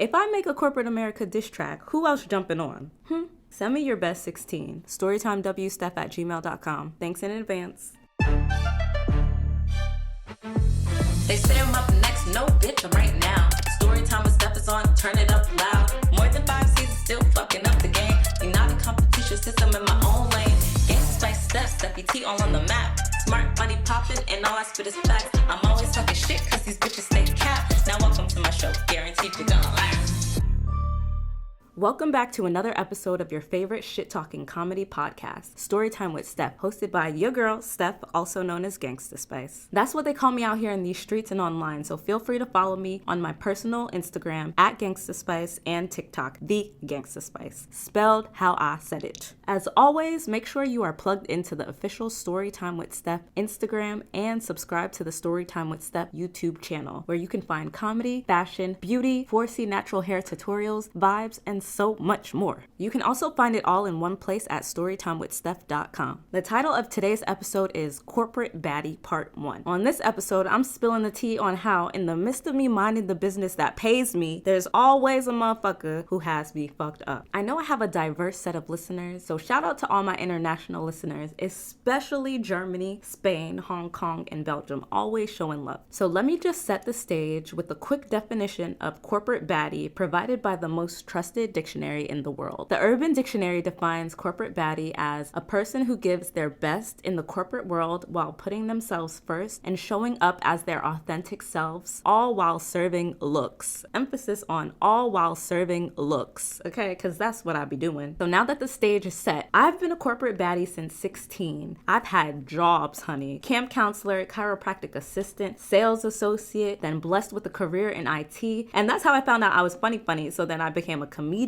If I make a corporate America diss track, who else jumping on? Send me your best 16. Storytimewsteph@gmail.com. Thanks in advance. They say I'm up next, no bitch, I'm right now. Storytime with Steph is on, turn it up loud. More than 5 seasons, still fucking up the game. United competition system in my own lane. Gangsta Spice, Steph, Steffi T all on the map. Smart, funny, poppin', and all I spit is facts. I'm always talking shit, cause these bitches stay capped. Now welcome to my show, guaranteed you're gonna laugh. Welcome back to another episode of your favorite shit-talking comedy podcast, Storytime with Steph, hosted by your girl, Steph, also known as Gangsta Spice. That's what they call me out here in these streets and online, so feel free to follow me on my personal Instagram, @Gangsta Spice, and TikTok, The Gangsta Spice, spelled how I said it. As always, make sure you are plugged into the official Storytime with Steph Instagram and subscribe to the Storytime with Steph YouTube channel, where you can find comedy, fashion, beauty, 4C natural hair tutorials, vibes, and so much more. You can also find it all in one place at storytimewithsteph.com. The title of today's episode is Corporate Baddie Part 1. On this episode, I'm spilling the tea on how, in the midst of me minding the business that pays me, there's always a motherfucker who has me fucked up. I know I have a diverse set of listeners, so shout out to all my international listeners, especially Germany, Spain, Hong Kong, and Belgium, always showing love. So let me just set the stage with a quick definition of corporate baddie provided by the most trusted dictionary in the world. The Urban Dictionary defines corporate baddie as a person who gives their best in the corporate world while putting themselves first and showing up as their authentic selves, all while serving looks. Emphasis on all while serving looks, okay? Because that's what I be doing. So now that the stage is set, I've been a corporate baddie since 16. I've had jobs, honey. Camp counselor, chiropractic assistant, sales associate, then blessed with a career in IT. And that's how I found out I was funny, so then I became a comedian,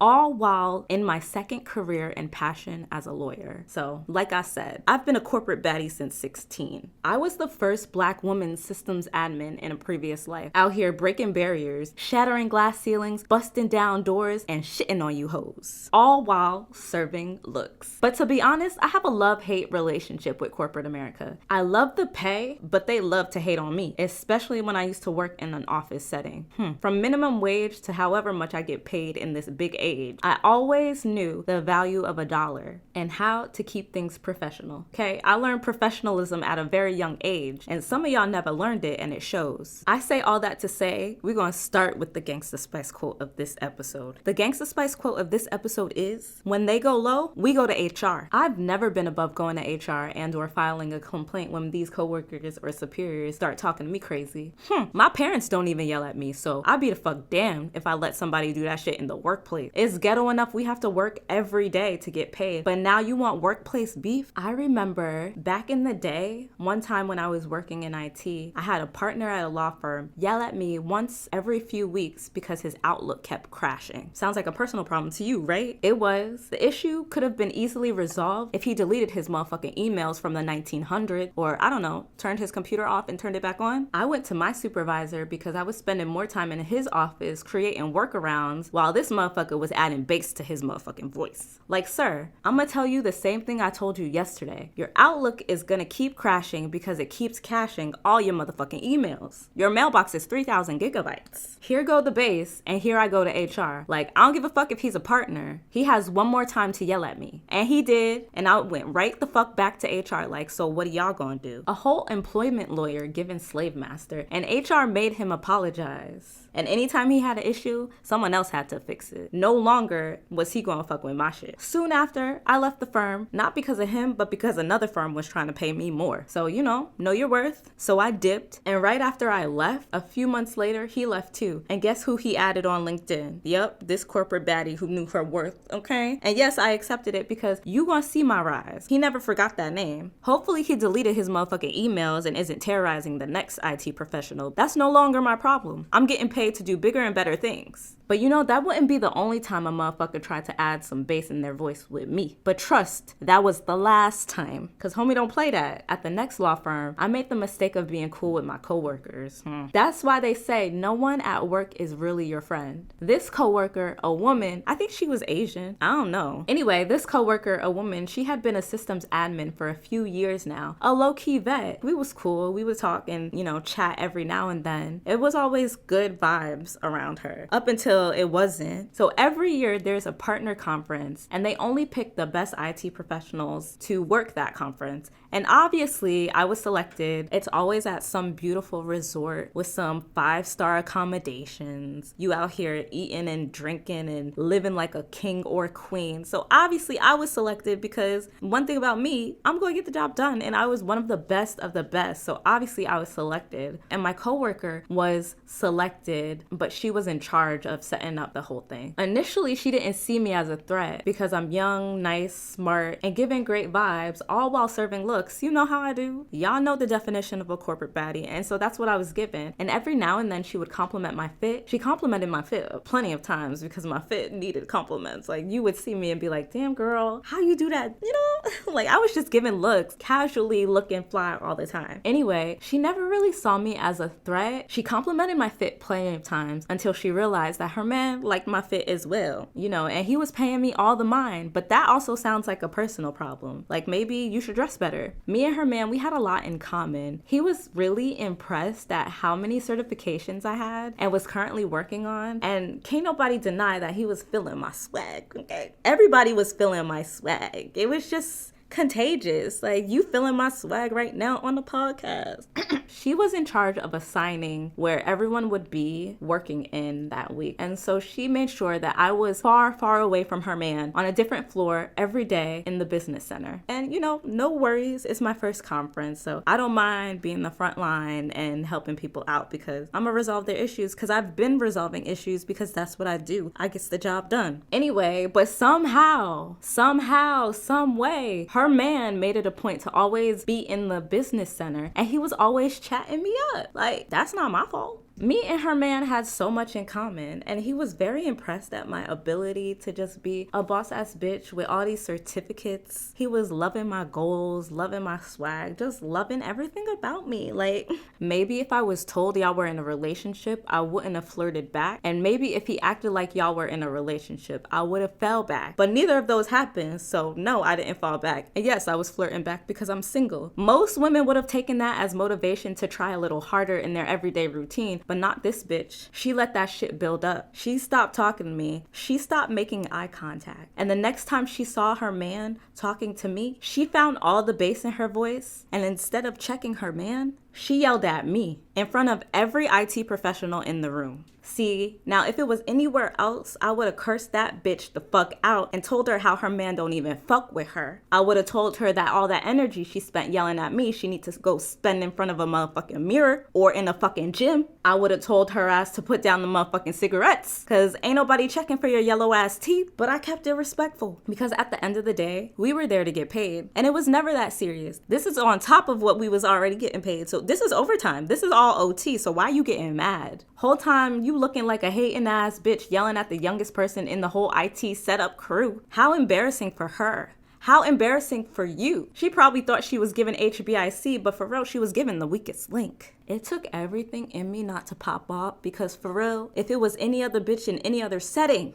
all while in my second career and passion as a lawyer. So, like I said, I've been a corporate baddie since 16. I was the first Black woman systems admin in a previous life, out here breaking barriers, shattering glass ceilings, busting down doors, and shitting on you hoes, all while serving looks. But to be honest, I have a love-hate relationship with corporate America. I love the pay, but they love to hate on me, especially when I used to work in an office setting. From minimum wage to however much I get paid in this big age, I always knew the value of $1 and how to keep things professional. Okay, I learned professionalism at a very young age, and some of y'all never learned it, and it shows. I say all that to say, we're gonna start with the Gangsta Spice quote of this episode. The Gangsta Spice quote of this episode is, "When they go low, we go to HR." I've never been above going to HR and or filing a complaint when these coworkers or superiors start talking to me crazy. My parents don't even yell at me, so I'd be the fuck damned if I let somebody do that shit in the workplace. It's ghetto enough we have to work every day to get paid, but now you want workplace beef? I remember back in the day, one time when I was working in IT, I had a partner at a law firm yell at me once every few weeks because his Outlook kept crashing. Sounds like a personal problem to you, right? It was. The issue could have been easily resolved if he deleted his motherfucking emails from the 1900s, or I don't know, turned his computer off and turned it back on. I went to my supervisor because I was spending more time in his office creating workarounds while this motherfucker was adding bass to his motherfucking voice. Like, sir, I'm gonna tell you the same thing I told you yesterday. Your Outlook is gonna keep crashing because it keeps caching all your motherfucking emails. Your mailbox is 3,000 gigabytes. Here go the bass, and here I go to HR. Like, I don't give a fuck if he's a partner. He has one more time to yell at me. And he did, and I went right the fuck back to HR like, so what are y'all gonna do? A whole employment lawyer giving slave master, and HR made him apologize. And anytime he had an issue, someone else had to fix it. No longer was he gonna fuck with my shit. Soon after, I left the firm, not because of him, but because another firm was trying to pay me more. So, know your worth. So I dipped, and right after I left, a few months later, he left too. And guess who he added on LinkedIn? Yep, this corporate baddie who knew her worth, okay? And yes, I accepted it because you gonna see my rise. He never forgot that name. Hopefully he deleted his motherfucking emails and isn't terrorizing the next IT professional. That's no longer my problem. I'm getting paid to do bigger and better things. But that wouldn't be the only time a motherfucker tried to add some bass in their voice with me. But trust, that was the last time. Cause homie don't play that. At the next law firm, I made the mistake of being cool with my coworkers. That's why they say no one at work is really your friend. This coworker, a woman, I think she was Asian. I don't know. Anyway, this coworker, a woman, she had been a systems admin for a few years now. A low-key vet. We was cool. We would talk and, chat every now and then. It was always good vibes vibes around her up until it wasn't. So every year there's a partner conference and they only pick the best IT professionals to work that conference. And obviously I was selected. It's always at some beautiful resort with some 5-star accommodations. You out here eating and drinking and living like a king or queen. So obviously I was selected because one thing about me, I'm going to get the job done. And I was one of the best of the best. So obviously I was selected. And my coworker was selected, but she was in charge of setting up the whole thing. Initially, she didn't see me as a threat because I'm young, nice, smart, and giving great vibes, all while serving looks. You know how I do. Y'all know the definition of a corporate baddie. And so that's what I was given. And every now and then she would compliment my fit. She complimented my fit plenty of times because my fit needed compliments. Like, you would see me and be like, damn girl, how you do that? You know, like I was just giving looks, casually looking fly all the time. Anyway, she never really saw me as a threat. She complimented my fit plenty of times until she realized that her man liked my fit as well, you know, and he was paying me all the mind. But that also sounds like a personal problem. Like, maybe you should dress better. Me and her man, we had a lot in common. He was really impressed at how many certifications I had and was currently working on. And can't nobody deny that he was feeling my swag, okay? Everybody was feeling my swag. It was just contagious. Like, you feeling my swag right now on the podcast. She was in charge of assigning where everyone would be working in that week. And so she made sure that I was far, far away from her man on a different floor every day in the business center. And you know, no worries. It's my first conference. So I don't mind being the front line and helping people out because I'm gonna resolve their issues because I've been resolving issues because that's what I do. I get the job done. Anyway, but somehow, some way, her man made it a point to always be in the business center and he was always chatting me up. Like, that's not my fault. Me and her man had so much in common, and he was very impressed at my ability to just be a boss-ass bitch with all these certificates. He was loving my goals, loving my swag, just loving everything about me. Like, maybe if I was told y'all were in a relationship, I wouldn't have flirted back, and maybe if he acted like y'all were in a relationship, I would have fell back. But neither of those happened, so no, I didn't fall back. And yes, I was flirting back because I'm single. Most women would have taken that as motivation to try a little harder in their everyday routine, but not this bitch. She let that shit build up. She stopped talking to me. She stopped making eye contact. And the next time she saw her man talking to me, she found all the bass in her voice. And instead of checking her man, she yelled at me in front of every IT professional in the room. See, now if it was anywhere else, I would have cursed that bitch the fuck out and told her how her man don't even fuck with her. I would have told her that all that energy she spent yelling at me, she needs to go spend in front of a motherfucking mirror or in a fucking gym. I would have told her ass to put down the motherfucking cigarettes because ain't nobody checking for your yellow ass teeth. But I kept it respectful because at the end of the day, we were there to get paid and it was never that serious. This is on top of what we was already getting paid. So this is overtime. This is all OT. So why you getting mad? Whole time you looking like a hating ass bitch yelling at the youngest person in the whole IT setup crew. How embarrassing for her. How embarrassing for you. She probably thought she was given HBIC, but for real, she was given the weakest link. It took everything in me not to pop off because for real, if it was any other bitch in any other setting,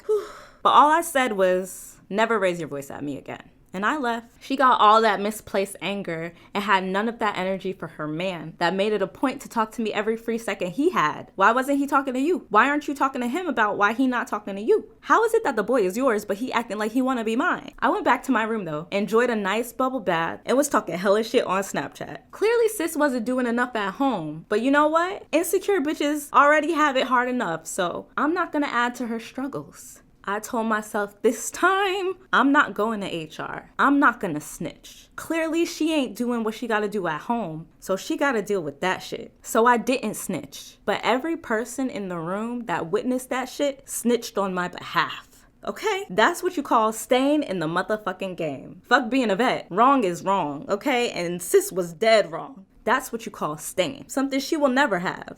but all I said was, never raise your voice at me again. And I left. She got all that misplaced anger and had none of that energy for her man that made it a point to talk to me every free second he had. Why wasn't he talking to you? Why aren't you talking to him about why he not talking to you? How is it that the boy is yours, but he acting like he want to be mine? I went back to my room though, enjoyed a nice bubble bath, and was talking hella shit on Snapchat. Clearly sis wasn't doing enough at home, but you know what? Insecure bitches already have it hard enough, so I'm not gonna add to her struggles. I told myself this time, I'm not going to HR. I'm not going to snitch. Clearly, she ain't doing what she got to do at home, so she got to deal with that shit. So I didn't snitch. But every person in the room that witnessed that shit snitched on my behalf. Okay? That's what you call staying in the motherfucking game. Fuck being a vet. Wrong is wrong, okay? And sis was dead wrong. That's what you call staying. Something she will never have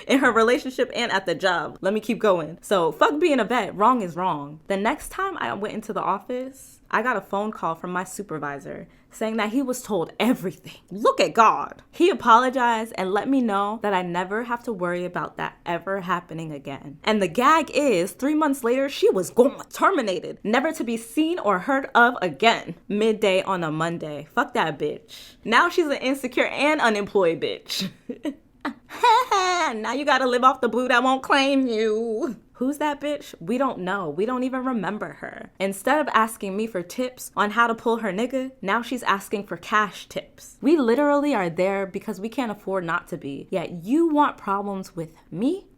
in her relationship and at the job. Let me keep going. So fuck being a vet. Wrong is wrong. The next time I went into the office, I got a phone call from my supervisor saying that he was told everything. Look at God. He apologized and let me know that I never have to worry about that ever happening again. And the gag is 3 months later, she was gone, terminated, never to be seen or heard of again. Midday on a Monday. Fuck that bitch. Now she's an insecure and unemployed bitch. Now you gotta live off the boo that won't claim you. Who's that bitch? We don't know. We don't even remember her. Instead of asking me for tips on how to pull her nigga, now she's asking for cash tips. We literally are there because we can't afford not to be. Yet you want problems with me?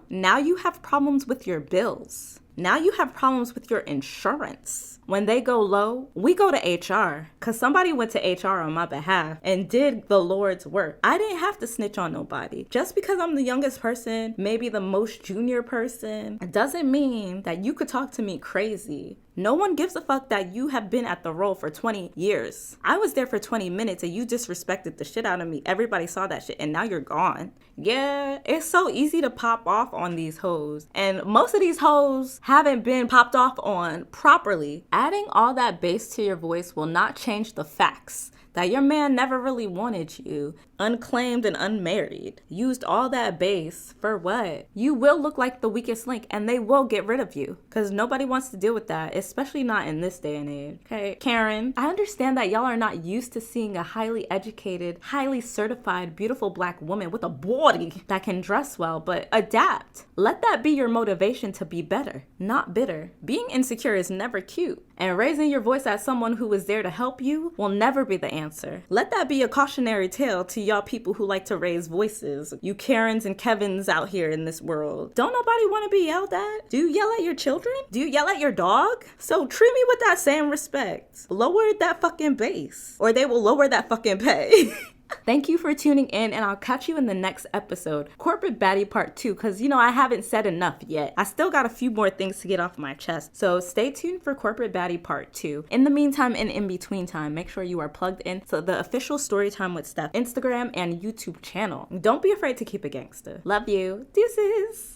Now you have problems with your bills. Now you have problems with your insurance. When they go low, we go to HR because somebody went to HR on my behalf and did the Lord's work. I didn't have to snitch on nobody. Just because I'm the youngest person, maybe the most junior person, it doesn't mean that you could talk to me crazy. No one gives a fuck that you have been at the role for 20 years. I was there for 20 minutes and you disrespected the shit out of me. Everybody saw that shit and now you're gone. Yeah, it's so easy to pop off on these hoes. And most of these hoes haven't been popped off on properly. Adding all that bass to your voice will not change the facts that your man never really wanted you, unclaimed and unmarried. Used all that bass for what? You will look like the weakest link and they will get rid of you because nobody wants to deal with that, especially not in this day and age. Okay, Karen, I understand that y'all are not used to seeing a highly educated, highly certified, beautiful black woman with a body that can dress well, but adapt. Let that be your motivation to be better, not bitter. Being insecure is never cute, and raising your voice at someone who is there to help you will never be the answer. Let that be a cautionary tale to y'all people who like to raise voices. You Karens and Kevins out here in this world. Don't nobody want to be yelled at? Do you yell at your children? Do you yell at your dog? So treat me with that same respect. Lower that fucking bass, or they will lower that fucking pay. Thank you for tuning in, and I'll catch you in the next episode, Corporate Baddie Part 2, because, I haven't said enough yet. I still got a few more things to get off my chest, so stay tuned for Corporate Baddie Part 2. In the meantime and in between time, make sure you are plugged in to the official Storytime with Steph Instagram and YouTube channel. Don't be afraid to keep it gangsta. Love you. Deuces.